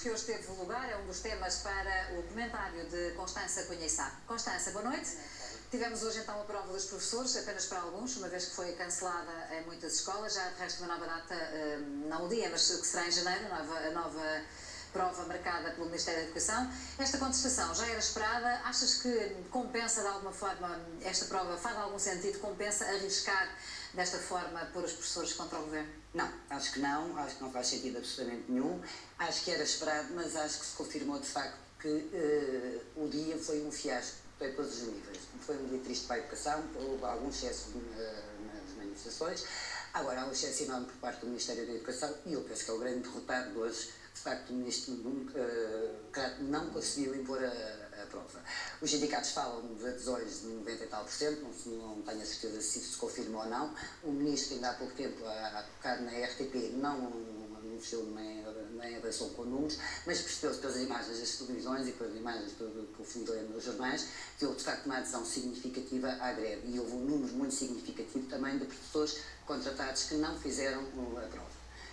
que hoje teve lugar, é um dos temas para o comentário de Constança Conheçá. Constança, boa noite. Tivemos hoje então a prova dos professores, apenas para alguns, uma vez que foi cancelada em muitas escolas, já de resto uma nova data, não o dia, mas que será em janeiro, a nova prova marcada pelo Ministério da Educação. Esta contestação já era esperada, achas que compensa de alguma forma, esta prova faz algum sentido, compensa arriscar desta forma pôr os professores contra o governo? Não, acho que não faz sentido absolutamente nenhum, acho que era esperado, mas acho que se confirmou de facto que o dia foi um fiasco para todos os níveis. Foi um dia triste para a educação, houve algum excesso nas manifestações, agora há um excesso enorme por parte do Ministério da Educação e eu penso que é o grande derrotado de hoje. De facto, o Ministro não conseguiu impor a prova. Os sindicatos falam de adesões de 90 e tal %, não tenho a certeza se isso se confirma ou não. O Ministro, ainda há pouco tempo, a tocar na RTP, não anunciou nem avançou com números, mas percebeu-se pelas imagens das televisões e pelas imagens que eu fui lendo nos jornais que houve, de facto, uma adesão significativa à greve e houve um número muito significativo também de professores contratados que não fizeram a prova.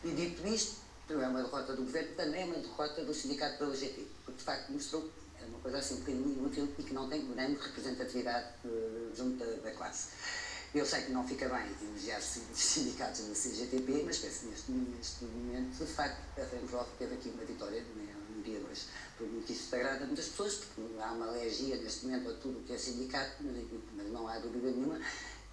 E dito isto, não é uma derrota do governo, também é uma derrota do sindicato pela UGT, porque de facto mostrou que é uma coisa assim um bocadinho inútil e que não tem grande representatividade junto da classe. Eu sei que não fica bem elogiar os sindicatos da CGTP, mas penso neste momento, de facto, a FEMPROF teve aqui uma vitória no dia de hoje. Por muito isso agrada a muitas pessoas, porque há uma alergia neste momento a tudo o que é sindicato, mas não há dúvida nenhuma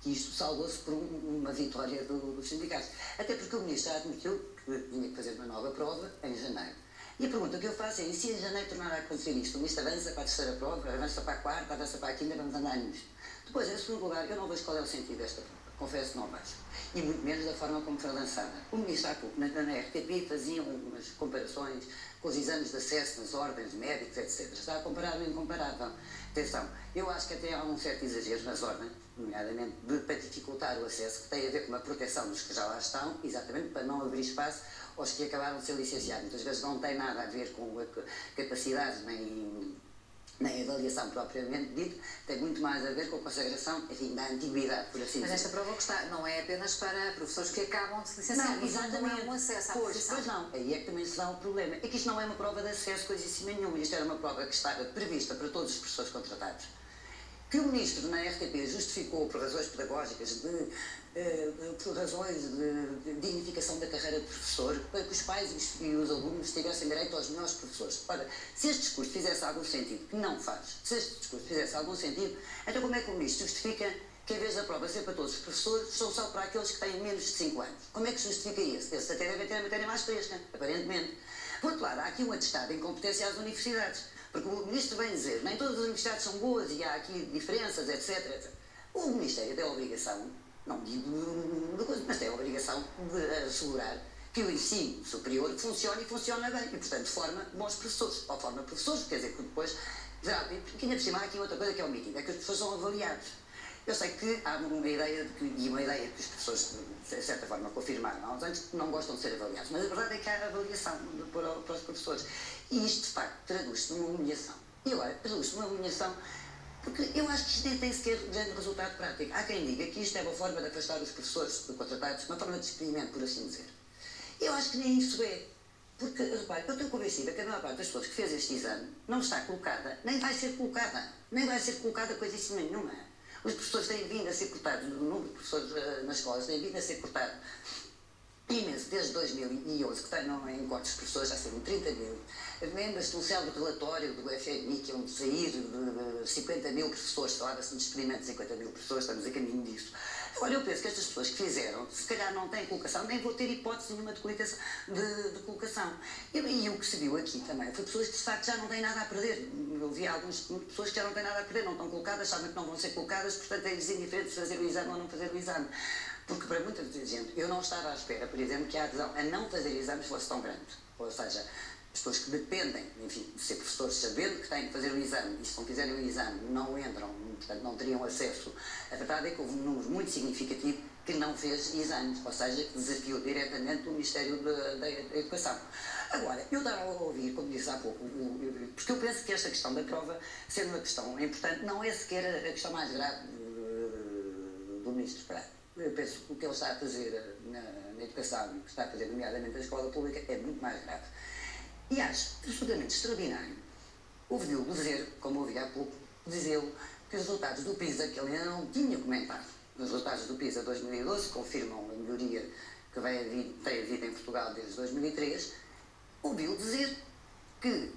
que isto salvou-se por uma vitória dos sindicatos. Até porque o Ministro já admitiu que tinha que fazer uma nova prova em janeiro. E a pergunta que eu faço é, e se em janeiro tornar a acontecer isto? O Ministro avança para a terceira prova, avança para a quarta, avança para a quinta, vamos andar nisto. Depois, em segundo lugar, eu não vejo qual é o sentido desta prova. Confesso que não vejo. E muito menos da forma como foi lançada. O Ministro há pouco, na RTP, fazia umas comparações com os exames de acesso nas ordens, médicos, etc. Está a comparar o incomparável. Atenção, eu acho que até há um certo exagero nas ordens, nomeadamente para dificultar o acesso, que tem a ver com a proteção dos que já lá estão, exatamente para não abrir espaço aos que acabaram de ser licenciados. Muitas vezes não tem nada a ver com a capacidade nem a avaliação propriamente dito, tem muito mais a ver com a consagração, enfim, da antiguidade, por assim dizer. Mas esta prova que está não é apenas para professores que acabam de se licenciar, não, exatamente. Não é um acesso à profissão. Pois não, aí é que também se dá um problema. É que isto não é uma prova de acesso, coisíssima nenhuma. Isto era uma prova que estava prevista para todos os professores contratados. Que o Ministro na RTP justificou por razões pedagógicas, por razões de dignificação da carreira de professor, para que os pais e os alunos tivessem direito aos melhores professores. Ora, se este discurso fizesse algum sentido, que não faz, se este discurso fizesse algum sentido, então como é que o Ministro justifica que em vez da prova ser para todos os professores, são só para aqueles que têm menos de 5 anos? Como é que justifica isso? Esses até devem ter a matéria mais fresca, aparentemente. Por outro lado, há aqui um atestado de incompetência às universidades. Porque o Ministro vem dizer, nem todas as universidades são boas e há aqui diferenças, etc. O Ministério tem a obrigação, não digo de coisa, mas tem a obrigação de assegurar que o ensino superior funcione e funciona bem. E, portanto, forma bons professores. Ou forma professores, quer dizer que depois... Porque ainda por cima há aqui outra coisa que é omitida, é que os professores são avaliados. Eu sei que há uma ideia que os professores, de certa forma, confirmaram há uns anos que não gostam de ser avaliados, mas a verdade é que há avaliação para os professores. E isto, de facto, traduz-se numa humilhação. E agora, traduz-se numa humilhação porque eu acho que isto nem tem sequer grande resultado prático. Há quem diga que isto é uma forma de afastar os professores contratados, uma forma de experimento, por assim dizer. Eu acho que nem isso é. Porque, repare, eu estou convencida que a maior parte das pessoas que fez este exame não está colocada, nem vai ser colocada coisíssima nenhuma. Os professores têm vindo a ser cortados, o número de professores nas escolas tem vindo a ser cortado imenso, desde 2011, que estão em cortes de professores, já serão 30 mil. Lembra-se do célebre relatório do FMI, que é onde sair de 50 mil professores, falava-se de experimento de 50 mil professores, estamos a caminho disso. Agora, eu penso que estas pessoas que fizeram, se calhar não têm colocação, nem vou ter hipótese nenhuma de colocação. E o que se viu aqui também foi pessoas que, de facto, já não têm nada a perder. Eu vi algumas pessoas que já não têm nada a perder, não estão colocadas, sabem que não vão ser colocadas, portanto é-lhes indiferente fazer o exame ou não fazer o exame. Porque para muita gente, eu não estava à espera, por exemplo, que a adesão a não fazer exames fosse tão grande. Ou seja, as pessoas que dependem, enfim, de ser professores, sabendo que têm que fazer o exame, e se não fizerem o exame não entram, portanto não teriam acesso, a verdade é que houve um número muito significativo que não fez exames, ou seja, que desafiou diretamente o Ministério da Educação. Agora, eu estava a ouvir, como disse há pouco, porque eu penso que esta questão da prova, sendo uma questão importante, não é sequer a questão mais grave do Ministro Prato. Eu penso que o que ele está a fazer na educação e o que está a fazer, nomeadamente, na escola pública, é muito mais grave. E acho absolutamente extraordinário ouvi-lo dizer, como ouvi há pouco, dizê-lo, que os resultados do PISA, que ele ainda não tinha comentado, os resultados do PISA 2012 confirmam a melhoria que tem havido em Portugal desde 2003, ouvi-lo dizer que,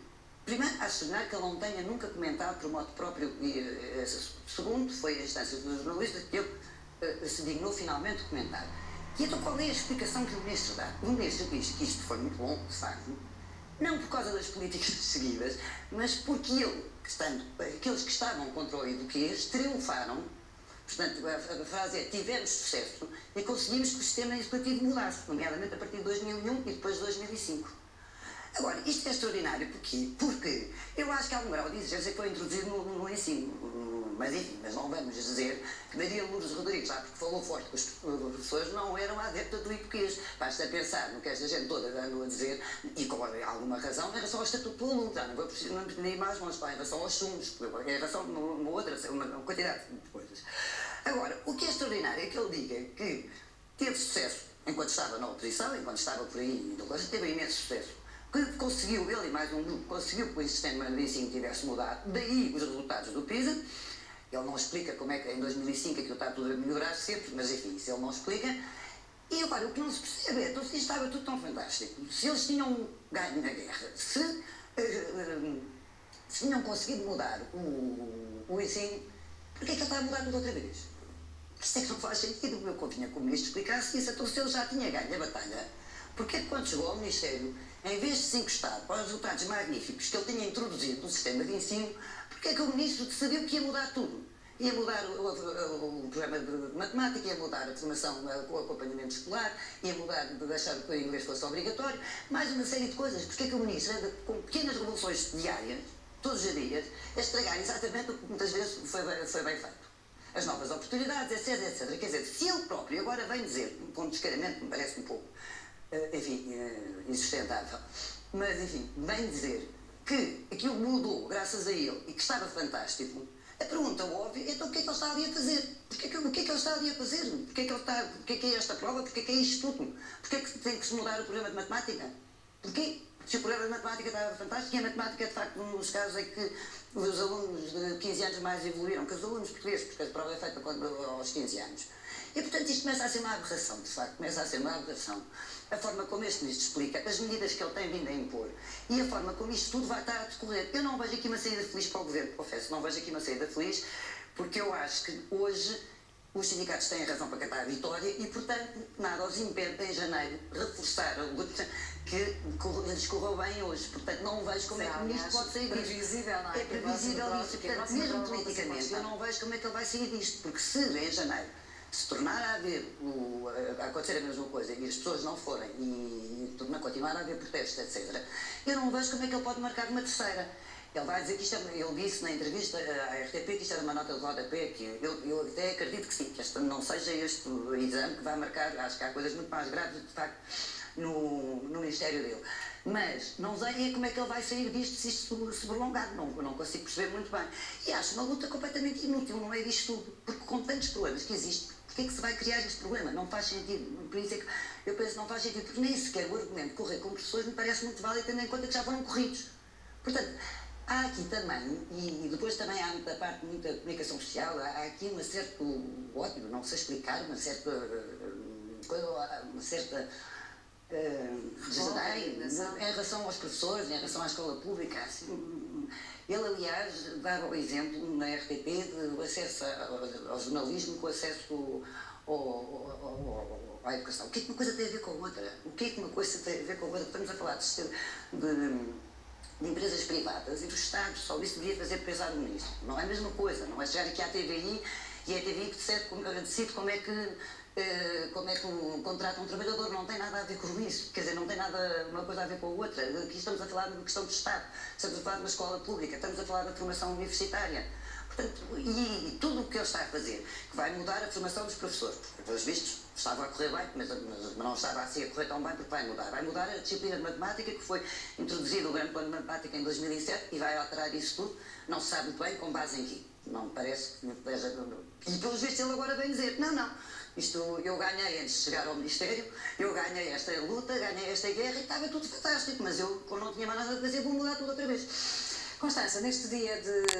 primeiro, acho extraordinário que ele não tenha nunca comentado por modo próprio, e segundo, foi a instância do jornalista que ele se dignou finalmente de comentar. E então qual é a explicação que o Ministro dá? O Ministro diz que isto foi muito bom, de facto, não por causa das políticas seguidas, mas porque aqueles que estavam contra o eduquês triunfaram. Portanto, a frase é: tivemos sucesso e conseguimos que o sistema educativo mudasse, nomeadamente a partir de 2001 e depois de 2005. Agora, isto é extraordinário porquê? Porque eu acho que há um grau de exigência que foi introduzido no ensino. Mas enfim, mas não vamos dizer que Maria Lourdes Rodrigues, lá porque falou forte que os professores não eram adeptos do eduquês. Basta pensar no que esta gente toda andou a dizer, e com alguma razão, em relação ao estatuto do aluno. Não vou precisar ir mais longe, em relação aos sumos, em relação a uma quantidade de coisas. Agora, o que é extraordinário é que ele diga que teve sucesso enquanto estava na oposição, enquanto estava por aí, teve imenso sucesso. Que conseguiu, ele e mais um grupo, conseguiu que o sistema de ensino tivesse mudado, daí os resultados do PISA. Ele não explica como é que em 2005 aquilo está tudo a melhorar sempre, mas enfim, se ele não explica. E agora, o que não se percebe é, então se estava tudo tão fantástico, se eles tinham ganho na guerra, se tinham conseguido mudar o ensino, porquê é que ele está a mudar tudo outra vez? Isto é que não faz sentido. Eu convinha que o Ministro explicasse isso. Então, se ele já tinha ganho a batalha, porque é que quando chegou ao Ministério, em vez de se encostar para os resultados magníficos que ele tinha introduzido no sistema de ensino, porque é que o Ministro decidiu que ia mudar tudo? Ia mudar o programa de matemática, ia mudar a formação, o acompanhamento escolar, ia mudar de deixar que o inglês fosse obrigatório, mais uma série de coisas. Porque é que o Ministro anda com pequenas revoluções diárias, todos os dias, a estragar exatamente o que muitas vezes foi bem feito? As novas oportunidades, etc, etc. Quer dizer, se ele próprio agora vem dizer, com descaramento, me parece um pouco, enfim, insustentável, mas enfim, vem dizer que aquilo mudou graças a ele e que estava fantástico, a pergunta óbvia é: então o que é que ele está ali a fazer? O que é que ele está ali a fazer? Porquê é que é esta prova? Porquê é que é isto tudo? Porquê é que tem que se mudar o programa de matemática? Porquê? Se o programa de matemática estava fantástico, e a matemática, de facto, um dos casos é que os alunos de 15 anos mais evoluíram que os alunos portugueses, porque a prova é feita aos 15 anos. E, portanto, isto começa a ser uma aberração, de facto, começa a ser uma aberração. A forma como este Ministro explica, as medidas que ele tem vindo a impor e a forma como isto tudo vai estar a decorrer. Eu não vejo aqui uma saída feliz para o Governo, confesso, não vejo aqui uma saída feliz, porque eu acho que hoje os sindicatos têm razão para cantar a vitória e, portanto, nada os impede em janeiro reforçar a luta que lhes correu bem hoje. Portanto, não vejo como é que o Ministro pode sair disto. Previsível, não é? É previsível isso. Portanto, mesmo politicamente, eu não vejo como é que ele vai sair disto, porque se em janeiro se tornar a haver, a acontecer a mesma coisa e as pessoas não forem e continuar a haver protestos, etc., eu não vejo como é que ele pode marcar uma terceira. Ele vai dizer que isto ele disse na entrevista à RTP que isto era uma nota de rodapé, que eu até acredito que sim, que este não seja este o exame que vai marcar. Acho que há coisas muito mais graves, de facto, no Ministério dele. Mas não sei como é que ele vai sair disto se isto se prolongar, não consigo perceber muito bem. E acho uma luta completamente inútil, não é disto tudo, porque com tantos problemas que existem, porque é que se vai criar este problema? Não faz sentido. Por isso é que eu penso que não faz sentido, porque nem sequer o argumento de correr com professores me parece muito válido, tendo em conta que já foram corridos. Portanto, há aqui também, e depois também há muita parte, muita comunicação social, há aqui uma certa, ótimo, não sei explicar, uma certa desdém em relação aos professores, em relação à escola pública. Assim, ele, aliás, dava o exemplo na RTP do acesso ao jornalismo com acesso à educação. O que é que uma coisa tem a ver com a outra? O que é que uma coisa tem a ver com a outra? Estamos a falar de empresas privadas e do Estado, só isso devia fazer pensar no Ministro. Não é a mesma coisa, não é chegar aqui à TVI e é a TVI que decide como é que contrata um trabalhador. Não tem nada a ver com isso, quer dizer, não tem nada uma coisa a ver com a outra. Aqui estamos a falar de uma questão do Estado, estamos a falar de uma escola pública, estamos a falar da formação universitária. Portanto, e tudo o que ele está a fazer, que vai mudar a formação dos professores, porque, pelos vistos, estava a correr bem, mas não estava assim a correr tão bem, porque vai mudar a disciplina de matemática, que foi introduzido o Grande Plano de Matemática em 2007, e vai alterar isso tudo, não se sabe muito bem com base em quê. Não me parece que veja... E pelos vistos ele agora vem dizer, não, isto eu ganhei antes de chegar ao Ministério, eu ganhei esta luta, ganhei esta guerra e estava tudo fantástico, mas eu, quando não tinha mais nada a fazer, vou mudar tudo outra vez. Constança, neste dia de